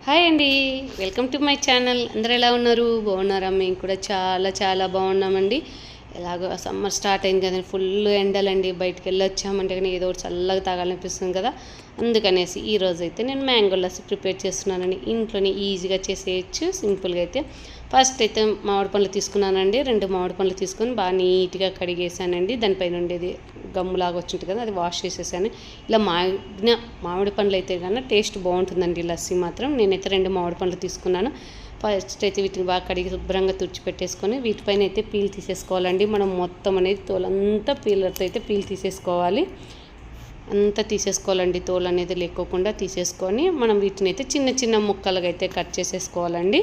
Hi అండి, welcome to my channel. అందరూ ఎలా ఉన్నారు? బాగున్నారా? మేము కూడా చాలా చాలా బాగున్నామండి. ఎలాగో సమ్మర్ స్టార్ట్ అయింది కదండి, ఫుల్ ఎండలండి. బయటికి వెళ్ళి వచ్చామంటే కానీ ఏదో ఒకటి చల్లగా తాగాలనిపిస్తుంది కదా. అందుకనేసి ఈరోజు అయితే నేను మ్యాంగో లస్సీ ప్రిపేర్ చేస్తున్నానండి. ఇంట్లోనే ఈజీగా చేసేయచ్చు, సింపుల్గా అయితే. ఫస్ట్ అయితే మామిడి పండ్లు తీసుకున్నానండి. 2 మామిడి పండ్లు తీసుకొని బాగా నీట్గా కడిగేసానండి. దానిపైన ఉండేది గమ్ములాగా వచ్చింటుంది కదా, అది వాష్ చేసేసాను. ఇలా మామిడి పండ్లు అయితే కన్నా టేస్ట్ బాగుంటుందండి లస్సీ మాత్రం. నేనైతే 2 మామిడి పండ్లు తీసుకున్నాను. ఫస్ట్ అయితే వీటిని బాగా కడిగి శుభ్రంగా తుడిచిపెట్టేసుకొని వీటిపైన అయితే పీల్ తీసేసుకోవాలండి. మనం మొత్తం అనేది తోలంతా పీలర్తో అయితే పీల్ తీసేసుకోవాలి. అంతా తీసేసుకోవాలండి, తోలు అనేది లేకోకుండా తీసేసుకొని మనం వీటిని అయితే చిన్న చిన్న ముక్కలుగా అయితే కట్ చేసేసుకోవాలండి.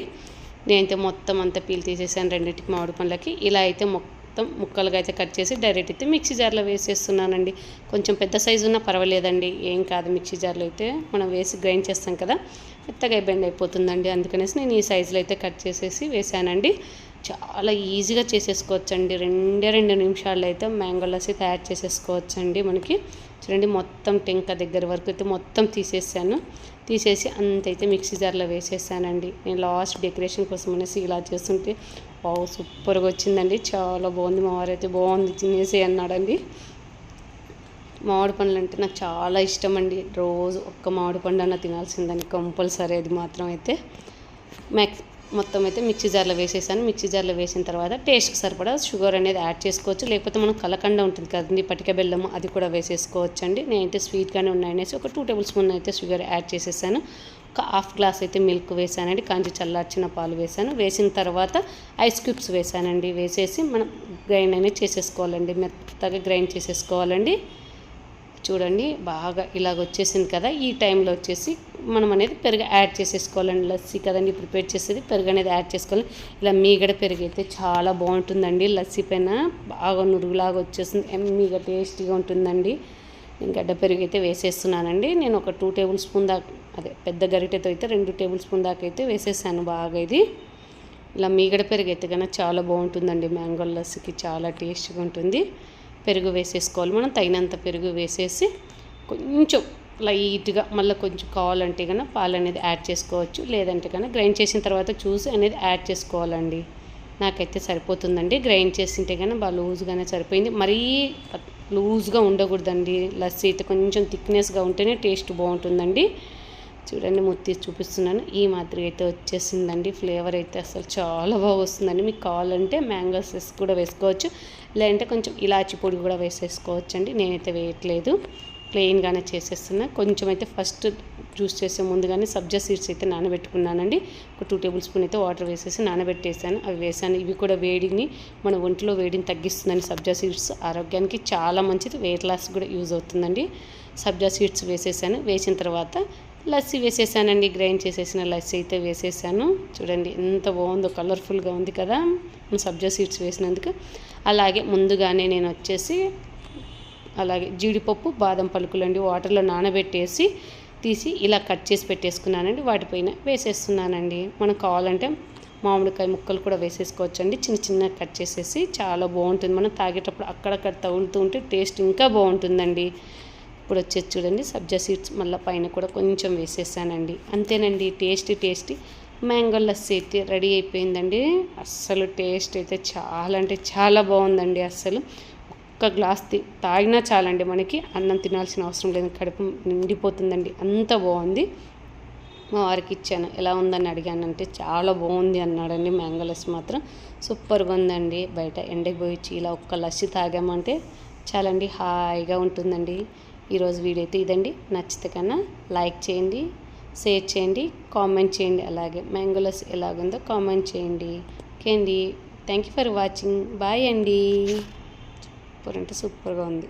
నేనైతే మొత్తం అంతా పీల్ తీసేసాను 2 మామిడి పండ్లకి. ఇలా అయితే మొత్తం ముక్కలుగా అయితే కట్ చేసి డైరెక్ట్ అయితే మిక్సీ జార్లో వేసేస్తున్నానండి. కొంచెం పెద్ద సైజు ఉన్నా పర్వాలేదండి, ఏం కాదు. మిక్సీ జార్లో అయితే మనం వేసి గ్రైండ్ చేస్తాం కదా, మెత్తగా బెండ్ అయిపోతుందండి. అందుకనేసి నేను ఈ సైజులో అయితే కట్ చేసేసి వేసానండి. చాలా ఈజీగా చేసేసుకోవచ్చండి. 2 నిమిషాల్లో అయితే మ్యాంగో లస్సీ తయారు చేసేసుకోవచ్చండి. మనకి చూడండి, మొత్తం టెంక దగ్గర వరకు అయితే మొత్తం తీసేసి అంతైతే మిక్సీ జార్లో వేసేసానండి. నేను లాస్ట్ డెకరేషన్ కోసం అనేసి ఇలా చేస్తుంటే సూపర్గా వచ్చిందండి, చాలా బాగుంది. మా వారైతే బాగుంది తినేసి అన్నాడండి. మామిడి పండ్లు అంటే నాకు చాలా ఇష్టం అండి. రోజు ఒక్క మామిడి పండు అన్న తినాల్సిందండి కంపల్సరీ. అది మాత్రం అయితే మొత్తం అయితే మిక్సీ జార్లో వేసేసాను. మిక్సీ జార్లో వేసిన తర్వాత టేస్ట్కి సరిపడా షుగర్ అనేది యాడ్ చేసుకోవచ్చు, లేకపోతే మనం కలకండ ఉంటుంది కదండి, పటిక బెల్లము, అది కూడా వేసేసుకోవచ్చు అండి. నేనైతే స్వీట్గానే ఉన్నాయనేసి ఒక 2 టేబుల్ స్పూన్ అయితే షుగర్ యాడ్ చేసేసాను. ఒక హాఫ్ గ్లాస్ అయితే మిల్క్ వేసానండి, కాంచి చల్లార్చిన పాలు వేసాను. వేసిన తర్వాత ఐస్ క్యూబ్స్ వేసానండి. వేసేసి మనం గ్రైండ్ అనేది చేసేసుకోవాలండి, మెత్తగా గ్రైండ్ చేసేసుకోవాలండి. చూడండి, బాగా ఇలాగ వచ్చేసింది కదా. ఈ టైంలో వచ్చేసి మనం అనేది పెరుగు యాడ్ చేసేసుకోవాలండి. లస్సీ కదండి ప్రిపేర్ చేసేది, పెరుగు అనేది యాడ్ చేసుకోవాలి. ఇలా మీగడ పెరుగు అయితే చాలా బాగుంటుందండి. లస్సీ పైన బాగా నురుగులాగా వచ్చేస్తుంది, ఎమ్మీగా టేస్టీగా ఉంటుందండి. గడ్డ పెరుగు అయితే వేసేస్తున్నానండి. నేను ఒక 2 టేబుల్ స్పూన్ దాకా, అదే పెద్ద గరిటెతో అయితే 2 టేబుల్ స్పూన్ దాకా అయితే వేసేసాను బాగా. ఇది ఇలా మీగడ పెరుగు అయితే కన్నా చాలా బాగుంటుందండి. మ్యాంగో లస్సీకి చాలా టేస్ట్గా ఉంటుంది. పెరుగు వేసేసుకోవాలి మనం, తగినంత పెరుగు వేసేసి కొంచెం లైట్గా మళ్ళీ కొంచెం కావాలంటే కన్నా పాలు అనేది యాడ్ చేసుకోవచ్చు, లేదంటే కన్నా గ్రైండ్ చేసిన తర్వాత చూసి అనేది యాడ్ చేసుకోవాలండి. నాకైతే సరిపోతుందండి. గ్రైండ్ చేసింటే కన్నా బాగా లూజ్గానే సరిపోయింది. మరీ లూజ్గా ఉండకూడదండి లస్సీ అయితే, కొంచెం థిక్నెస్గా ఉంటేనే టేస్ట్ బాగుంటుందండి. చూడండి, ముత్తి చూపిస్తున్నాను. ఈ మాదిరిగా అయితే వచ్చేసిందండి. ఫ్లేవర్ అయితే అసలు చాలా బాగా వస్తుందండి. మీకు కావాలంటే మ్యాంగో సెస్ కూడా వేసుకోవచ్చు, లేదంటే కొంచెం ఇలాచి పొడి కూడా వేసేసుకోవచ్చు అండి. నేనైతే వేయట్లేదు, ప్లెయిన్గానే చేసేస్తున్నా. కొంచెం అయితే ఫస్ట్ జ్యూస్ చేసే ముందుగానే సబ్జా సీడ్స్ అయితే నానబెట్టుకున్నానండి. ఒక 2 టేబుల్ స్పూన్ అయితే వాటర్ వేసేసి నానబెట్టేసాను. అవి వేసాను. ఇవి కూడా వేడిని, మన ఒంట్లో వేడిని తగ్గిస్తుందండి. సబ్జా సీడ్స్ ఆరోగ్యానికి చాలా మంచిది, వెయిట్ లాస్ కూడా యూజ్ అవుతుందండి. సబ్జా సీడ్స్ వేసేసాను. వేసిన తర్వాత లస్సీ వేసేసానండి. గ్రైండ్ చేసేసిన లస్సీ అయితే వేసేసాను. చూడండి ఎంత బాగుందో, కలర్ఫుల్గా ఉంది కదా సబ్జా సీడ్స్ వేసినందుకు. అలాగే ముందుగానే నేను వచ్చేసి అలాగే జీడిపప్పు, బాదం పలుకులండి వాటర్లో నానబెట్టేసి తీసి ఇలా కట్ చేసి పెట్టేసుకున్నానండి. వాటిపైన వేసేస్తున్నానండి. మనకు కావాలంటే మామిడికాయ ముక్కలు కూడా వేసేసుకోవచ్చండి, చిన్న చిన్న కట్ చేసేసి. చాలా బాగుంటుంది. మనం తాగేటప్పుడు అక్కడక్కడ తగులుతూ ఉంటే టేస్ట్ ఇంకా బాగుంటుందండి. ఇప్పుడు వచ్చేసి చూడండి, సబ్జా సీడ్స్ మళ్ళీ పైన కూడా కొంచెం వేసేసానండి. అంతేనండి, టేస్టీ మ్యాంగో లస్సీ అయితే రెడీ అయిపోయిందండి. అస్సలు టేస్ట్ అయితే చాలా అంటే చాలా బాగుందండి. అస్సలు ఒక్క గ్లాస్ తాగినా చాలండి, మనకి అన్నం తినాల్సిన అవసరం లేదు, కడుపు నిండిపోతుందండి, అంత బాగుంది. మా వారికి ఇచ్చాను, ఎలా ఉందని అడిగానంటే చాలా బాగుంది అన్నాడండి. మ్యాంగో లస్సీ మాత్రం సూపర్గా ఉందండి. బయట ఎండకి పోయి ఇలా ఒక్క లస్సీ తాగామంటే చాలండి, హాయిగా ఉంటుందండి. ఈరోజు వీడియో అయితే ఇదండి. నచ్చితే కన్నా లైక్ చేయండి, షేర్ చేయండి, కామెంట్ చేయండి. అలాగే మ్యాంగో లస్సీ ఎలాగుందో కామెంట్ చేయండి. ఓకే అండి, thank you for watching. Bye అండి. సూపర్ అంటే సూపర్గా ఉంది.